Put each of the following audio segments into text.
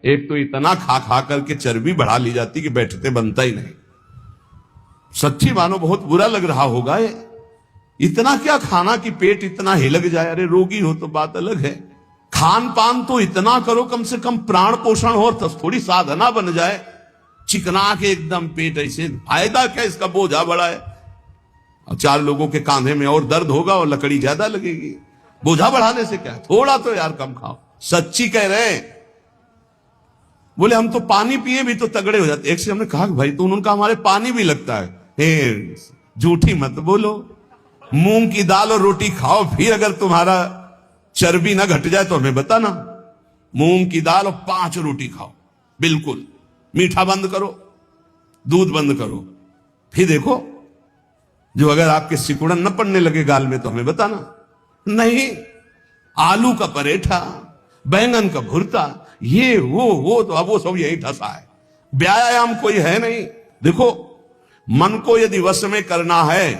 एक तो इतना खा खा करके चर्बी बढ़ा ली जाती कि बैठते बनता ही नहीं। सच्ची मानो बहुत बुरा लग रहा होगा ये, इतना क्या खाना कि पेट इतना हिलक जाए। अरे रोगी हो तो बात अलग है, खान पान तो इतना करो कम से कम प्राण पोषण हो, तो थोड़ी साधना बन जाए। चिकना के एकदम पेट ऐसे, फायदा क्या, इसका बोझा बड़ा है और 4 लोगों के कांधे में और दर्द होगा और लकड़ी ज्यादा लगेगी। बोझा बढ़ाने से क्या, थोड़ा तो यार कम खाओ। सच्ची कह रहे हैं। बोले हम तो पानी पिए भी तो तगड़े हो जाते। एक से हमने कहा भाई तो उन्होंने कहा हमारे पानी भी लगता है। हे झूठी मत बोलो, मूंग की दाल और रोटी खाओ, फिर अगर तुम्हारा चर्बी ना घट जाए तो हमें बताना। मूंग की दाल और 5 रोटी खाओ, बिल्कुल मीठा बंद करो, दूध बंद करो, फिर देखो जो अगर आपके सिकुड़न न पड़ने लगे गाल में तो हमें बताना। नहीं, आलू का परेठा, बैंगन का भुर्ता, ये वो तो अब वो सब यही धसा है। व्यायाम कोई है नहीं। देखो मन को यदि वश में करना है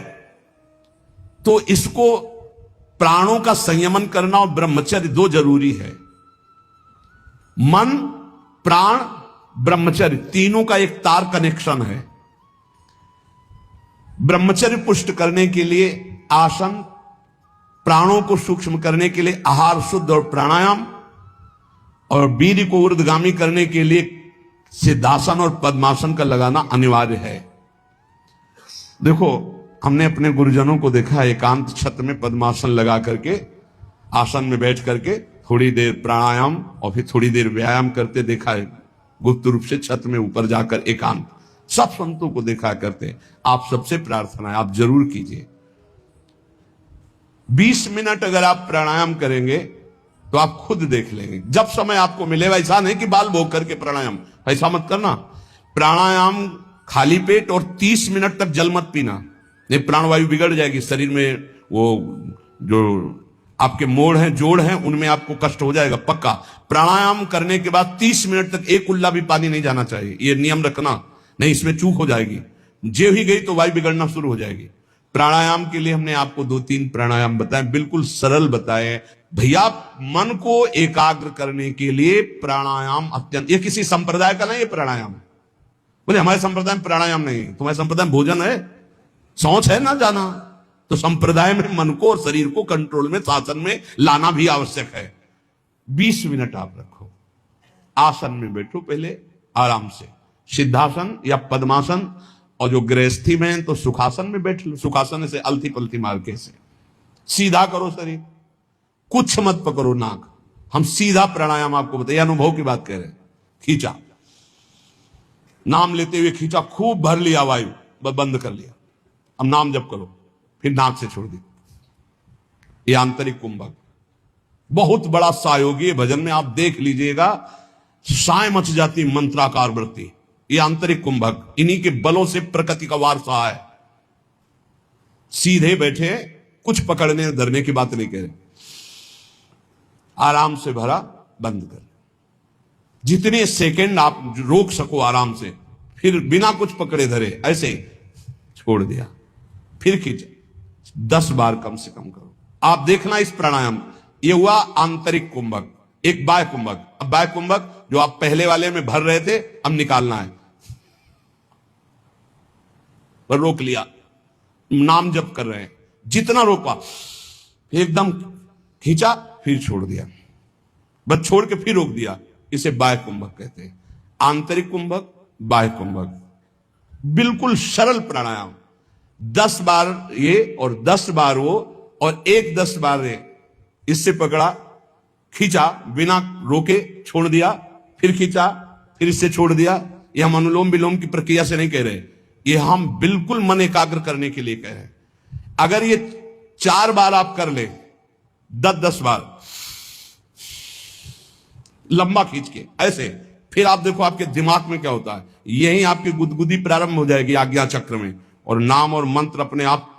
तो इसको प्राणों का संयमन करना और ब्रह्मचर्य 2 जरूरी है। मन, प्राण, ब्रह्मचर्य तीनों का एक तार कनेक्शन है। ब्रह्मचर्य पुष्ट करने के लिए आसन, प्राणों को सूक्ष्म करने के लिए आहार शुद्ध और प्राणायाम, और वीर्य को ऊर्ध्वगामी करने के लिए सिद्धासन और पद्मासन का लगाना अनिवार्य है। देखो हमने अपने गुरुजनों को देखा एकांत छत में पद्मासन लगा करके, आसन में बैठ करके थोड़ी देर प्राणायाम और फिर थोड़ी देर व्यायाम करते देखा है। गुप्त रूप से छत में ऊपर जाकर एकांत, सब संतों को देखा करते। आप सबसे प्रार्थना है आप जरूर कीजिए। 20 मिनट अगर आप प्राणायाम करेंगे तो आप खुद देख लेंगे। जब समय आपको मिले, वैसा नहीं कि बाल भोग करके प्राणायाम, ऐसा मत करना। प्राणायाम खाली पेट और 30 मिनट तक जल मत पीना, ये प्राणवायु बिगड़ जाएगी शरीर में। वो जो आपके मोड़ हैं, जोड़ हैं, उनमें आपको कष्ट हो जाएगा पक्का। प्राणायाम करने के बाद 30 मिनट तक एक कुल्ला भी पानी नहीं जाना चाहिए, ये नियम रखना, नहीं इसमें चूक हो जाएगी। जे ही गई तो वायु बिगड़ना शुरू हो जाएगी। प्राणायाम के लिए हमने आपको 2-3 प्राणायाम बताए, बिल्कुल सरल बताए। भैया मन को एकाग्र करने के लिए प्राणायाम अत्यंत, ये किसी संप्रदाय का नहीं है प्राणायाम। बोले हमारे संप्रदाय में प्राणायाम नहीं, तुम्हारे संप्रदाय में भोजन है, सोच है ना जाना। तो संप्रदाय में मन को और शरीर को कंट्रोल में, शासन में लाना भी आवश्यक है। 20 मिनट आप रखो, आसन में बैठो पहले आराम से, सिद्धासन या पद्मासन, और जो गृहस्थी में तो सुखासन में बैठ लो। सुखासन से अलती पलती मार के से सीधा करो शरीर, कुछ मत पकड़ो नाक। हम सीधा प्राणायाम आपको बताइए, अनुभव की बात कह रहे हैं। खींचा, नाम लेते हुए खींचा, खूब भर लिया वायु, बंद कर लिया। अब नाम जप करो, फिर नाक से छोड़ दी। ये आंतरिक कुंभक बहुत बड़ा सहयोगी भजन में आप देख लीजिएगा, साय मच जाती मंत्राकार वृत्ति। ये आंतरिक कुंभक, इन्हीं के बलों से प्रकृति का वारसा है। सीधे बैठे, कुछ पकड़ने धरने की बात नहीं कह रहे। आराम से भरा, बंद कर, जितने सेकंड आप रोक सको आराम से, फिर बिना कुछ पकड़े धरे ऐसे छोड़ दिया, फिर खींचे। 10 बार कम से कम करो। आप देखना इस प्राणायाम, ये हुआ आंतरिक कुंभक। एक बाह्य कुंभक। अब बाह्य कुंभक जो आप पहले वाले में भर रहे थे, अब निकालना है। पर रोक लिया, नाम जप कर रहे हैं, जितना रोका एकदम खींचा, फिर छोड़ दिया, बस छोड़ के फिर रोक दिया। इसे बाह्य कुंभक कहते हैं। आंतरिक कुंभक, बाह्य कुंभक, बिल्कुल सरल प्राणायाम। 10 बार ये और 10 बार वो, और 10 बार ये। इससे पकड़ा, खींचा, बिना रोके छोड़ दिया, फिर खींचा, फिर इससे छोड़ दिया। ये हम अनुलोम विलोम की प्रक्रिया से नहीं कह रहे, ये हम बिल्कुल मन एकाग्र करने के लिए कह रहे हैं। अगर ये 4 बार आप कर ले, 10-10 बार लंबा खींच के ऐसे, फिर आप देखो आपके दिमाग में क्या होता है। यही आपकी गुदगुदी प्रारंभ हो जाएगी आज्ञा चक्र में, और नाम और मंत्र अपने आप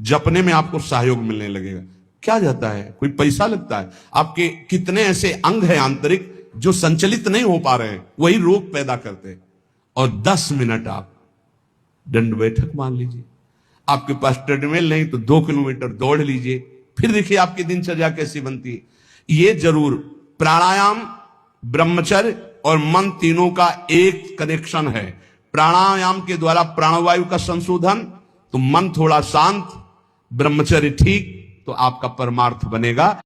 जपने में आपको सहयोग मिलने लगेगा। क्या जाता है, कोई पैसा लगता है? आपके कितने ऐसे अंग हैं आंतरिक जो संचलित नहीं हो पा रहे हैं, वही रोग पैदा करते हैं। और 10 मिनट आप दंड बैठक मान लीजिए। आपके पास ट्रेडमिल नहीं तो 2 किलोमीटर दौड़ लीजिए, फिर देखिए आपकी दिनचर्या कैसी बनती है। ये जरूर प्राणायाम, ब्रह्मचर्य और मन, तीनों का एक कनेक्शन है। प्राणायाम के द्वारा प्राणवायु का संशोधन, तो मन थोड़ा शांत, ब्रह्मचर्य ठीक, तो आपका परमार्थ बनेगा।